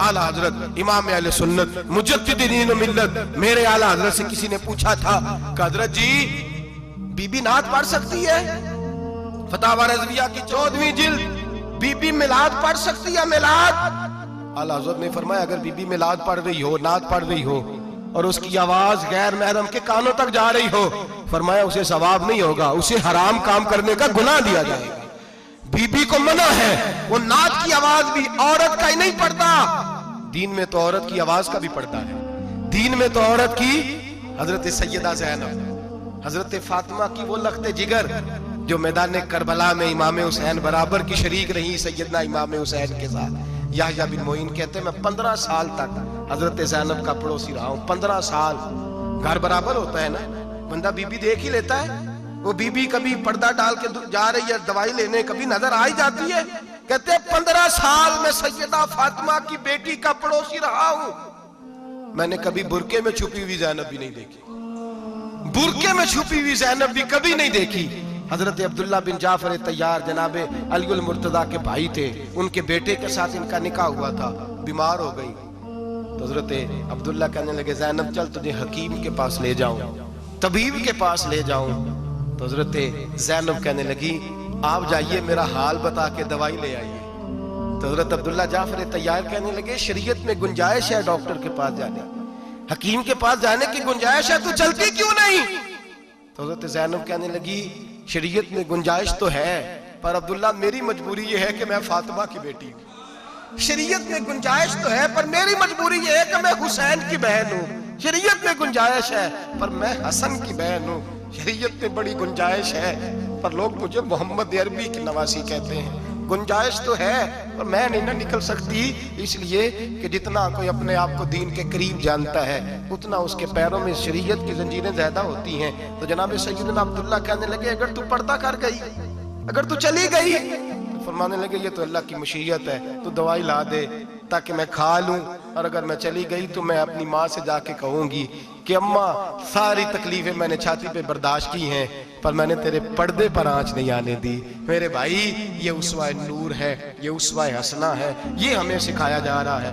आला हजरत इमाम अहले सुन्नत मुजद्दिद दीन व मिल्लत मेरे आला हजरत से किसी ने पूछा था कि हजरत जी बीबी नात पढ़ सकती है? फतावा रज़विया की 14वीं जिल्द, बीबी मिलाद पढ़ सकती है? मिलाद। आला हजरत ने फरमाया अगर बीबी मिलाद पढ़ रही हो, नात पढ़ रही हो और उसकी आवाज गैर महरम के कानों तक जा रही हो, फरमाया उसे सवाब नहीं होगा, उसे हराम काम करने का गुनाह दिया जाएगा। बीबी को मना है, वो नात की आवाज भी औरत का ही नहीं पढ़ता, दीन में तो औरत की आवाज का भी पढ़ता है। दीन में तो औरत की हजरत सैयदा ज़ैनब, हजरत फातिमा की वो लख्ते जिगर जो मैदान करबला में इमाम हुसैन बराबर की शरीक रही सैयदना इमाम हुसैन के साथ। याह्या बिन मोइन कहते हैं मैं 15 साल तक हजरत ज़ैनब का पड़ोसी रहा हूँ। 15 साल। घर बराबर होता है ना, बंदा बीबी देख ही लेता है। वो बीबी कभी पर्दा डाल के जा रही है दवाई लेने, कभी नजर आ ही जाती है। कहते 15 साल में सैयदा फातिमा की बेटी का पड़ोसी रहा हूं, मैंने कभी बुरके में छुपी हुई ज़ैनब भी नहीं देखी। बुरके में छुपी हुई ज़ैनब भी कभी नहीं देखी। हजरत अब्दुल्ला बिन जाफर तैयार जनाबे अली मुर्तजा के भाई थे, उनके बेटे के साथ इनका निकाह हुआ था, बीमार हो गई तो हजरत अब्दुल्ला कहने लगे ज़ैनब चल तुझे हकीम के पास ले जाऊं, तबीब के पास ले जाऊं। तो हजरत ज़ैनब कहने लगी आप जाइए मेरा हाल बता के दवाई ले आइए। तो हजरत अब्दुल्ला जाफर तैयार कहने लगे शरीयत में गुंजाइश है डॉक्टर के पास जाने, हकीम के पास जाने की गुंजाइश है, तू चलती क्यों नहीं? तो हजरत ज़ैनब कहने लगी शरीयत में गुंजाइश तो है पर अब्दुल्ला मेरी मजबूरी ये है कि मैं फातिमा की बेटी हूँ। शरीयत में गुंजाइश तो है पर मेरी मजबूरी ये है कि मैं हुसैन की बहन हूँ। शरीयत में गुंजाइश है पर मैं हसन की बहन हूँ। शरीयत में बड़ी गुंजाइश है पर लोग मुझे मोहम्मद अरबी की नवासी कहते हैं। गुंजाइश तो है पर मैं नहीं ना निकल सकती, इसलिए कि जितना कोई अपने आप को दीन के करीब जानता है उतना उसके पैरों में शरीयत की जंजीरें ज्यादा होती हैं। तो जनाब सैयदना अब्दुल्ला कहने लगे अगर तू पर्दा कर गई, अगर तू चली गई, तो फरमाने लगे ये तो अल्लाह की मशीयत है, तू दवाई ला दे ताकि मैं खा लूं, और अगर मैं चली गई तो मैं अपनी माँ से जाके कहूंगी कि अम्मा सारी तकलीफें मैंने छाती पे बर्दाश्त की हैं पर मैंने तेरे पर्दे पर आंच नहीं आने दी। मेरे भाई ये उसवा नूर है, ये उसवा हसना है, ये हमें सिखाया जा रहा है।